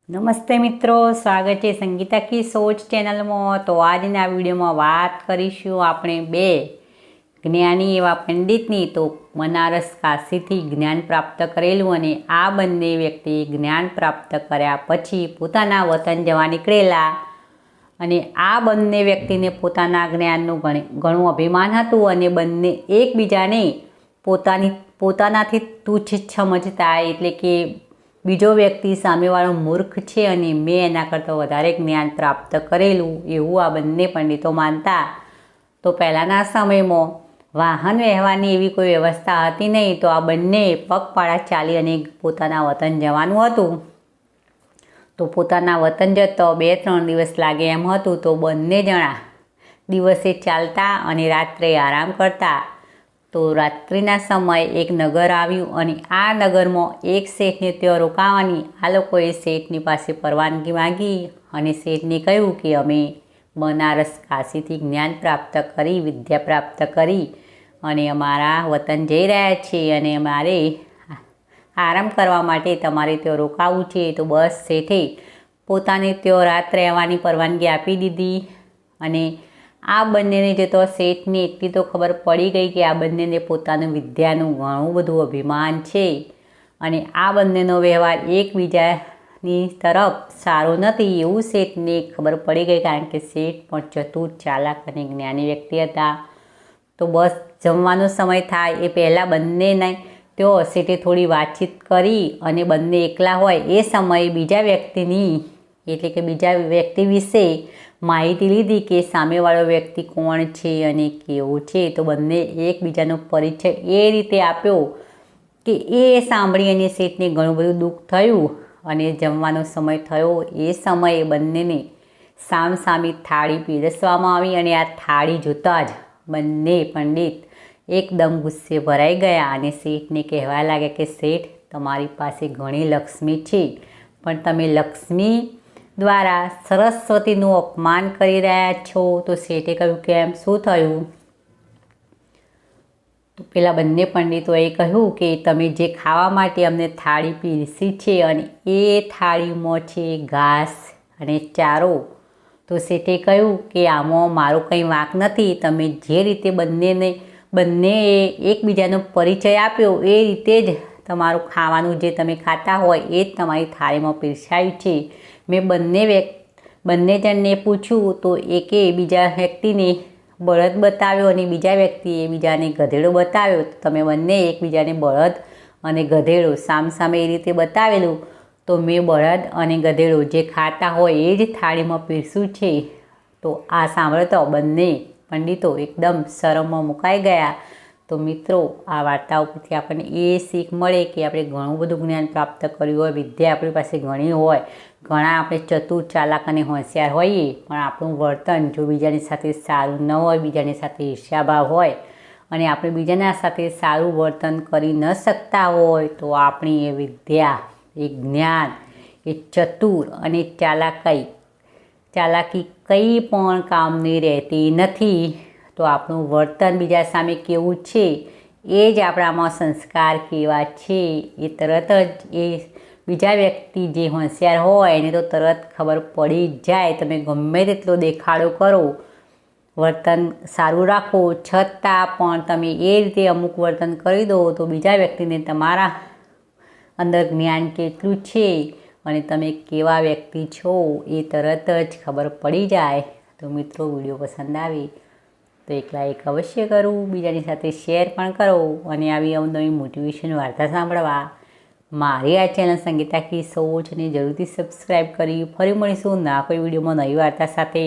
નમસ્તે મિત્રો, સ્વાગત છે સંગીતા કી સોચ ચેનલમાં। તો આજના વિડીયોમાં વાત કરીશું આપણે બે જ્ઞાની એવા પંડિતની। તો બનારસ કાશીથી જ્ઞાન પ્રાપ્ત કરેલું અને આ બંને વ્યક્તિએ જ્ઞાન પ્રાપ્ત કર્યા પછી પોતાના વતન જવા નીકળેલા અને આ બંને વ્યક્તિને પોતાના જ્ઞાનનું ઘણું અભિમાન હતું અને બંને એકબીજાને પોતાનાથી તુચ્છ સમજતા, એટલે કે બીજો વ્યક્તિ સામેવાળો મૂર્ખ છે અને મેં એના કરતાં વધારે જ્ઞાન પ્રાપ્ત કરેલું એવું આ બંને પંડિતો માનતા। તો પહેલાંના સમયમાં વાહન વ્યવહારની એવી કોઈ વ્યવસ્થા હતી નહીં, તો આ બંને પગપાળા ચાલી અને પોતાના વતન જવાનું હતું। તો પોતાના વતન જતો 2-3 દિવસ લાગે એમ હતું। તો બંને જણા દિવસે ચાલતા અને રાત્રે આરામ કરતા। તો રાત્રિના સમયે એક નગર આવ્યું અને આ નગરમાં એક શેઠને ત્યાં રોકાવાની આ લોકોએ શેઠની પાસે પરવાનગી માંગી અને શેઠને કહ્યું કે અમે બનારસ કાશીથી જ્ઞાન પ્રાપ્ત કરી, વિદ્યા પ્રાપ્ત કરી અને અમારા વતન જઈ રહ્યા છીએ અને અમારે આરામ કરવા માટે તમારે ત્યાં રોકાવું છે। તો બસ શેઠે પોતાને ત્યાં રાત રહેવાની પરવાનગી આપી દીધી અને આ બંનેને જતો શેઠને એટલી તો ખબર પડી ગઈ કે આ બંનેને પોતાનું વિદ્યાનું ઘણું બધું અભિમાન છે અને આ બંનેનો વ્યવહાર એકબીજાની તરફ સારો નથી એવું શેઠને ખબર પડી ગઈ, કારણ કે શેઠ પણ ચતુર, ચાલાક અને જ્ઞાની વ્યક્તિ હતા। તો બસ જમવાનો સમય થાય એ પહેલાં બંનેને તેઓ શેઠે થોડી વાતચીત કરી અને બંને એકલા હોય એ સમયે બીજા વ્યક્તિની, એટલે કે બીજા વ્યક્તિ વિશે માહિતી લીધી કે સામેવાળો વ્યક્તિ કોણ છે અને કેવો છે। તો બંને એકબીજાનો પરિચય એ રીતે આપ્યો કે એ સાંભળી અને શેઠને ઘણું બધું દુઃખ થયું અને જમવાનો સમય થયો એ સમયે બંનેને સામસામી થાળી પીરસવામાં આવી અને આ થાળી જોતાં જ બંને પંડિત એકદમ ગુસ્સે ભરાઈ ગયા અને શેઠને કહેવા લાગ્યા કે શેઠ, તમારી પાસે ઘણી લક્ષ્મી છે પણ તમે લક્ષ્મી દ્વારા સરસ્વતીનું અપમાન કરી રહ્યા છો। તો શેઠે કહ્યું કે એમ શું થયું? તો પેલા બંને પંડિતોએ કહ્યું કે તમે જે ખાવા માટે અમને થાળી પીરસી છે અને એ થાળીમાં છે ઘાસ અને ચારો। તો શેઠે કહ્યું કે આમાં મારો કંઈ વાંક નથી, તમે જે રીતે બંનેએ એકબીજાનો પરિચય આપ્યો એ રીતે જ તમારું ખાવાનું જે તમે ખાતા હોય એ જ તમારી થાળીમાં પીરસાયું છે। મેં બંને જણને પૂછ્યું તો એકે બીજા વ્યક્તિને બળદ બતાવ્યો અને બીજા વ્યક્તિએ બીજાને ગધેડો બતાવ્યો। તો તમે બંને એકબીજાને બળદ અને ગધેડો સામસામે એ રીતે બતાવેલું, તો મેં બળદ અને ગધેડો જે ખાતા હોય એ જ થાળીમાં પીરસ્યું છે। તો આ સાંભળતો બંને પંડિતો એકદમ શરમમાં મુકાઈ ગયા। તો મિત્રો, આ વાર્તા ઉપરથી આપણને એ શીખ મળે કે આપણે ઘણું બધું જ્ઞાન પ્રાપ્ત કર્યું હોય, વિદ્યા આપણી પાસે ઘણી હોય, ઘણા આપણે ચતુર, ચાલાક અને હોશિયાર હોઈએ, પણ આપણું વર્તન જો બીજાની સાથે સારું ન હોય, બીજાની સાથે ઈર્ષ્યાભાવ હોય અને આપણે બીજાના સાથે સારું વર્તન કરી ન શકતા હોય, તો આપણી એ વિદ્યા, એ જ્ઞાન, એ ચતુર અને ચાલાકી કંઈ પણ કામની રહેતી નથી। તો આપણું વર્તન બીજા સામે કેવું છે એ જ આપણામાં સંસ્કાર કેવા છે એ તરત જ એ બીજા વ્યક્તિ જે હોશિયાર હોય એને તો તરત ખબર પડી જ જાય। તમે ગમે તેટલો દેખાડો કરો, વર્તન સારું રાખો, છતાં પણ તમે એ રીતે અમુક વર્તન કરી દો તો બીજા વ્યક્તિને તમારા અંદર જ્ઞાન કેટલું છે અને તમે કેવા વ્યક્તિ છો એ તરત જ ખબર પડી જાય। તો મિત્રો, વિડીયો પસંદ આવે તો એક લાઈક અવશ્ય કરું, બીજાની સાથે શેર પણ કરો અને આવી અવનવી મોટિવેશન વાર્તા સાંભળવા મારી આ ચેનલ સંગીતા કી સોચને જરૂરથી સબસ્ક્રાઈબ કરી ફરી મળીશું ના કોઈ વિડીયોમાં નવી વાર્તા સાથે।